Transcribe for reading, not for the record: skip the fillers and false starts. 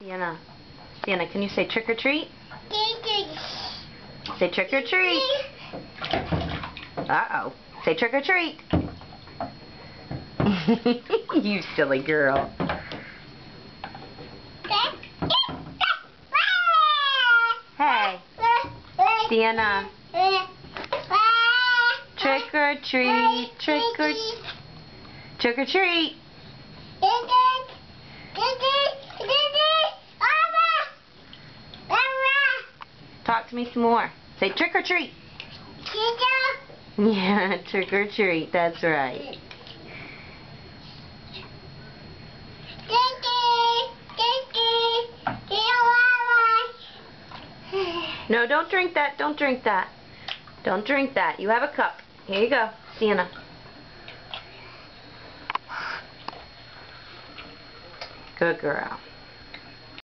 Sienna. Sienna, can you say trick or treat? Say trick or treat. Uh-oh. Say trick or treat. You silly girl. Hey. Sienna. Trick or treat. Trick or treat. Talk to me some more. Say trick or treat. Yeah, trick or treat. That's right. No, don't drink that. Don't drink that. Don't drink that. You have a cup. Here you go, Sienna. Good girl.